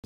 ஓ,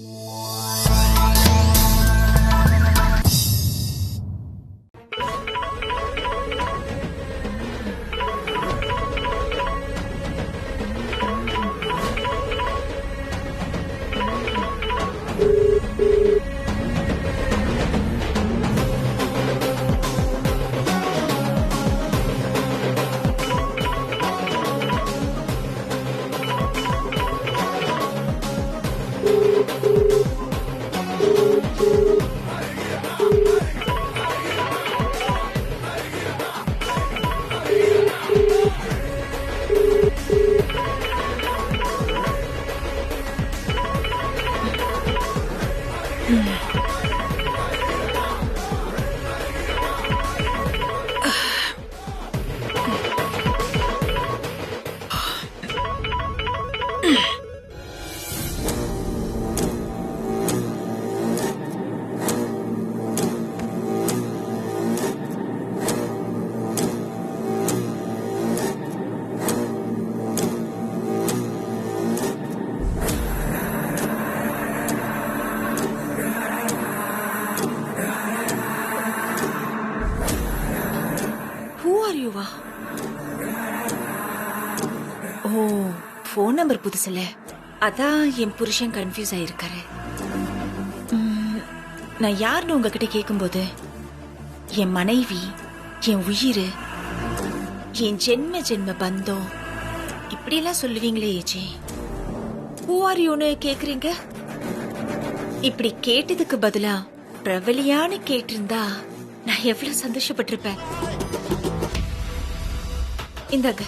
phone number புதுசுல, அதான் என் புருஷன் கன்ஃபியூஸ் ஆயிருக்காரு. நான் யாருன்னு உங்ககிட்ட கேட்கும்போது என் மனைவி, என் உயிர், என் ஜென்ம ஜென்ம பந்தம் இப்படியெல்லாம் சொல்லுவீங்களே ஏஜே. ஹூ ஆர் யூன்னு கேக்குறீங்க. இப்படி கேட்டதுக்கு பதிலா பிரபலியான்னு கேட்டிருந்தா நான் எவ்வளவு சந்தோஷப்பட்டிருப்பேன். இந்தாங்க,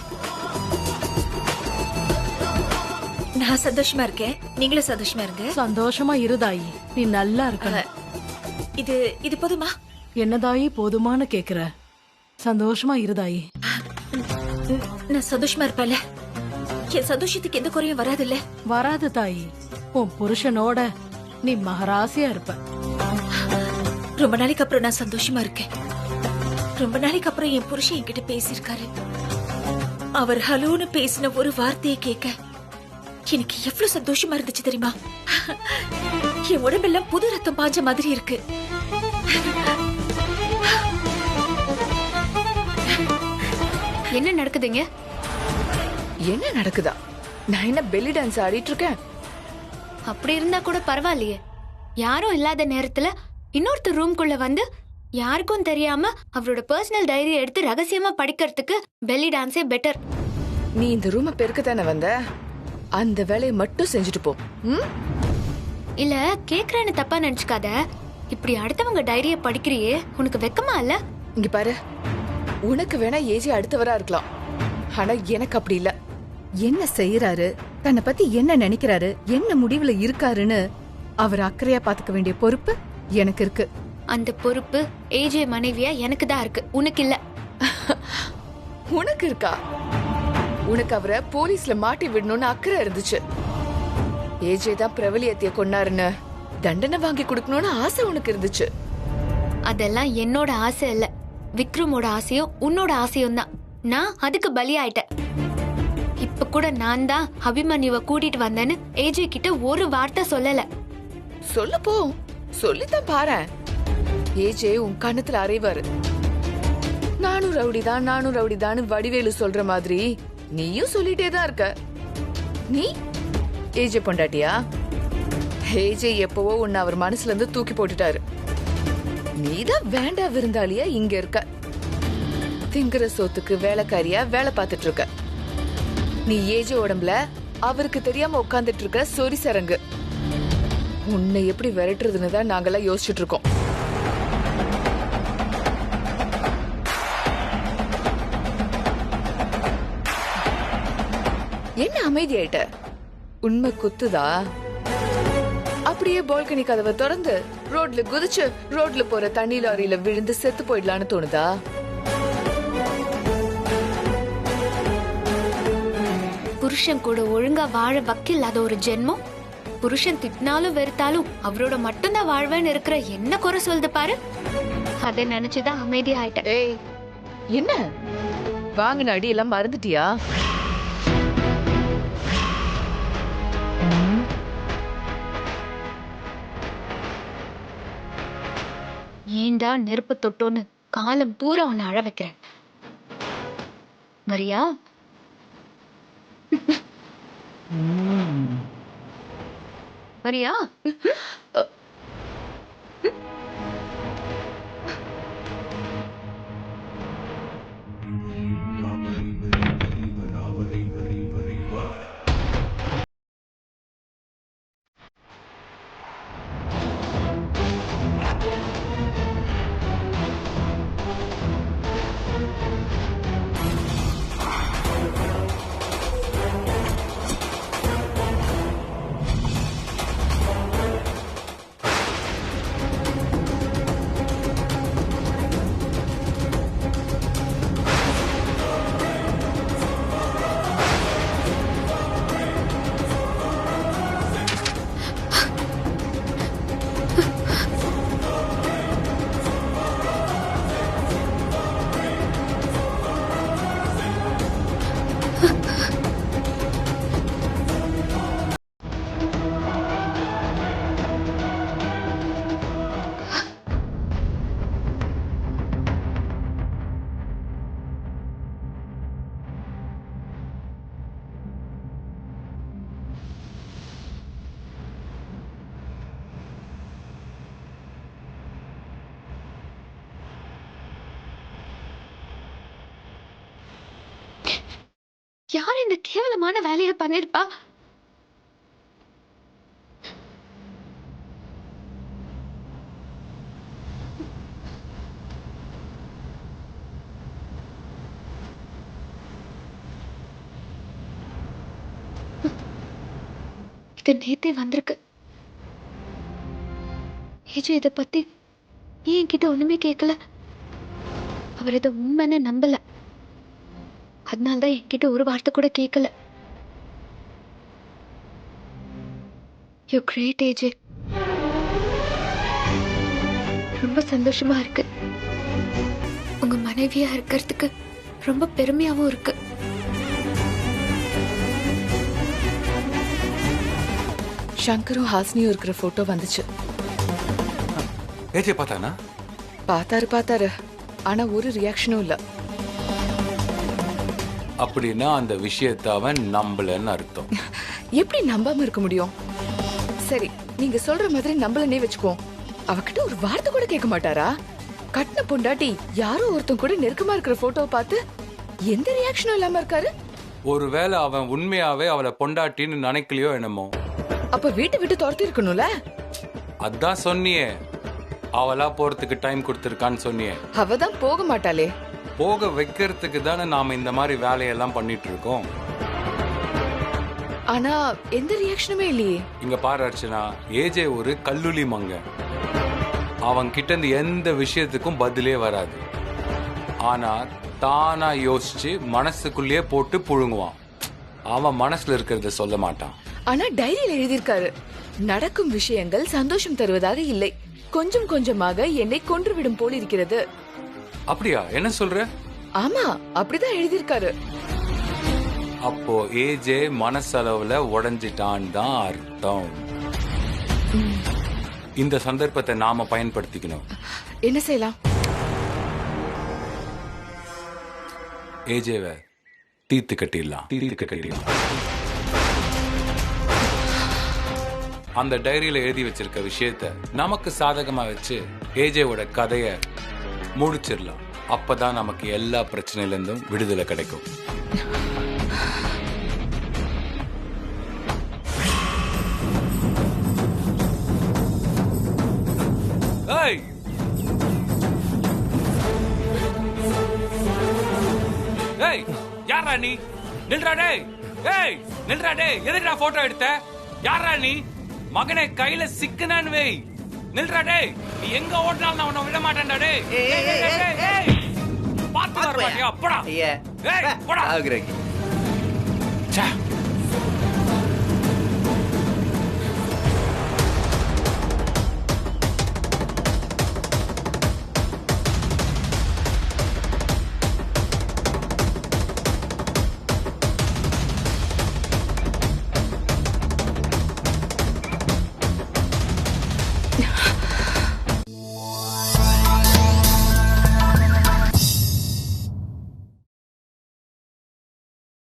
நான் சந்தோஷமா இருக்கேன், நீங்களும் சந்தோஷமா இருங்க. சந்தோஷமா இருதாயி, நீ நல்லா இருக்க. இது இது போதுமா? என்னதாயி போதுமான்னு கேக்குற? சந்தோஷமா இருதாயி. நான் சந்தோஷமா இருப்பேன்ல, என் சந்தோஷத்துக்கு எந்த குறையும் வராதுல்ல? வராது தாயி, உன் புருஷனோட நீ மகராசியா இருப்ப. ரொம்ப நாளைக்கு அப்புறம் நான் சந்தோஷமா இருக்கேன். ரொம்ப நாளைக்கு அப்புறம் என் புருஷன் என்கிட்ட பேசியிருக்காரு. அவர் ஹலோன்னு பேசின ஒரு வார்த்தையை கேட்க எனக்கு எவ்வளவு சந்தோஷமா இருந்துச்சு தெரியுமா? என் உடம்பெல்லாம் புது ரத்தம் பாஞ்ச மாதிரி இருக்கு. என்ன நடக்குதுங்க? என்ன நடக்குதா? நான் என்ன பெல்லி டான்ஸ் ஆடிட்டு இருக்கேன்? அப்படி இருந்தா கூட பரவாயில்லையே. யாரும் இல்லாத நேரத்துல இன்னொருத்தர் ரூம்குள்ள வந்து யாருக்கும் தெரியாம அவரோட பர்சனல் டைரி எடுத்து ரகசியமா படிக்கிறதுக்கு பெல்லி டான்ஸே பெட்டர். நீ இந்த ரூமை பெருக்க தானே வந்த, அந்த வேலையை மட்டும் செஞ்சுட்டு போ. இல்ல கேக்குறேன்னு தப்பா நினைச்சுக்காத. இப்படி அடுத்தவங்க டைரிய படிக்கிறியே, உனக்கு வெக்கமா இல்ல? இங்க பாரு, உனக்கு வேணா ஏஜி அடுத்தவரா இருக்கலாம், ஆனா எனக்கு அப்படி இல்ல. என்ன செய்யறாரு, தன்னை பத்தி என்ன நினைக்கிறாரு, என்ன முடிவுல இருக்காருன்னு அவர் அக்கறையா பாத்துக்க வேண்டிய பொறுப்பு எனக்கு இருக்கு. அந்த பொறுப்பு ஏஜே மனைவியா எனக்கு தான் இருக்கு, உனக்கு இல்ல. உனக்கு இருக்கா? உனக்கு அவரை போலீஸ்ல மாட்டி விடணும்னு அக்கறை இருந்துச்சு. ஏஜே தான் பிரபலியத்தைய கொன்னாருன்னு தண்டனை வாங்கி கொடுக்கணும்னு ஆசை உனக்கு இருந்துச்சு. அதெல்லாம் என்னோட ஆசை இல்ல, விக்ரமோட ஆசையும் உன்னோட ஆசையும் தான். நான் அதுக்கு பலியாயிட்டேன். இப்ப கூட நான் தான் அபிமன்யுவை கூட்டிட்டு வந்தேன்னு ஏஜே கிட்ட ஒரு வார்த்தை சொல்லல. சொல்ல போ, சொல்லித்தான் பாரேன். ஏஜே உன் கண்ணத்துல அறைவாரு. நானும் ரவுடிதான் வடிவேலு சொல்ற மாதிரி நீயும் சொல்லிட்டே தான் இருக்க. நீ ஏஜே பொண்டாட்டியா? ஏஜே எப்பவோ உன்னை அவர் மனசுல இருந்து தூக்கி போட்டுட்டாரு. நீதான் வேண்டா விருந்தாளியா இங்க இருக்க. திங்குற சோத்துக்கு வேலைக்காரியா வேலை பார்த்துட்டு இருக்க. நீ ஏஜே உடம்புல அவருக்கு தெரியாம உட்கார்ந்துட்டு இருக்க சொரி சரங்கு. உன்னை எப்படி விரட்டுறதுன்னு தான் நாங்கெல்லாம் யோசிச்சுட்டு இருக்கோம். என்ன அமைதியாயிட்ட? உண்மை குத்துதா? அப்படியே பால்கனி கதவை திறந்து ரோட்ல குதிச்சு ரோட்ல போற தண்ணி லாரியில விழுந்து செத்து போயிடலான்னு தோணுதா? புருஷன் கூட ஒழுங்கா வாழ வக்கில்லாத ஒரு ஜென்மம், புருஷன் திட்டினாலும் வெறுத்தாலும் அவரோட மட்டும்தான் வாழ்வேன்னு இருக்கிற என்ன குறை சொல்லுது பாரு. அதை நினைச்சுதான் அமைதியா ஆயிட்டேன். ஏய், என்ன வாங்கின அடி எல்லாம் மறந்துட்டியா? ஏண்டா நெருப்பு தொட்டோன்னு காலம் பூரா உன்னை அழ வைக்கிறேன். வரியா? வரியா? யார் இந்த கேவலமான வேலையை பண்ணிருப்பா? இது நேத்தே வந்திருக்கு. ஏஜு இத பத்தி ஏன் என்கிட்ட ஒண்ணுமே கேட்கல. அவர் இதை உண்மைன்னு நம்பல. அதனால்தான் என்கிட்ட ஒரு வார்த்தை கூட கேட்கல. You great AJ. ரொம்ப சந்தோஷமா இருக்கு. உங்க மனைவியா இருக்கிறதுக்கு ரொம்ப பெருமையாவும் இருக்கு. சங்கரும் ஹாசினியும் இருக்கிற போட்டோ வந்துச்சு. ஏஜே பார்த்தானா? பார்த்தாரு. ஆனா ஒரு ரியாக்ஷனும் இல்ல. அப்படின்னா அந்த விஷயத்தை அவன் நம்பலன்னு அர்த்தம். எப்படி நம்பாம இருக்க முடியும்? சரி, நீங்க சொல்ற மாதிரி நம்பலனே வச்சுக்குவோம். அவகிட்ட ஒரு வார்த்தை கூட கேட்க மாட்டாரா? கட்டின பொண்டாட்டி யாரோ ஒருத்தன் கூட நெருக்கமா இருக்கிற போட்டோவை பார்த்து எந்த ரியாக்ஷனும் இல்லாம இருக்காரு. ஒருவேளை அவன் உண்மையாவே அவளை பொண்டாட்டின்னு நினைக்கலையோ என்னமோ. அப்ப வீட்டை விட்டு துரத்தி இருக்கணும்ல. அதான் சொன்னியே, அவளா போறதுக்கு டைம் கொடுத்திருக்கான்னு சொன்னியே. அவதான் போக மாட்டாளே. போக வைக்கிறதுக்கு தானே நாம இந்த மாதிரி வேலையெல்லாம் பண்ணிட்டு இருக்கோம். ஆனா எந்த ரியாக்ஷனுமே இல்லையே. இங்க பாரு அர்ச்சனா, ஏஜே ஒரு கல்லுலி மங்க. அவன் கிட்ட இருந்து எந்த விஷயத்துக்கும் பதிலே வராது. ஆனா தானா யோசிச்சு மனசுக்குள்ளேயே போட்டு புழுங்குவான். அவன் மனசுல இருக்கிறத சொல்ல மாட்டான். ஆனா டைரியில எழுதியிருக்காரு, நடக்கும் விஷயங்கள் சந்தோஷம் தருவதாக இல்லை, கொஞ்சம் கொஞ்சமாக என்னை கொன்றுவிடும் போல் இருக்கிறது. அப்படியா? என்ன சொல்ற? ஆமா, அப்படிதான் எழுதியிருக்காரு. அப்போ ஏஜே மனசளவுல உடைஞ்சிட்டான் தான் அர்த்தம். இந்த சந்தர்ப்பத்தை நாம பயன்படுத்திக்கணும். என்ன செய்யலாம்? ஏஜேவை தீர்த்து கட்டிடலாம். அந்த டைரியில எழுதி வச்சிருக்க விஷயத்த நமக்கு சாதகமா வச்சு ஏஜேவோட கதைய முடிச்சிடலாம். அப்பதான் நமக்கு எல்லா பிரச்சனையில இருந்தும் விடுதலை கிடைக்கும். ஏய், ஏய், யாரா நீ? நில்றா டேய். ஏய், நில்றா டேய். எதுக்குடா போட்டோ எடுத்த? யாரா நீ? மகனே கையில சிக்கனான்னு வை. நில்றா டேய். நீ எங்க ஓடினாலும் நான் உன்னை விட மாட்டேன்டா டேய். ஏய், பார்த்து வர மாட்டியா? போடா. ஏய், போடா. ச்சே.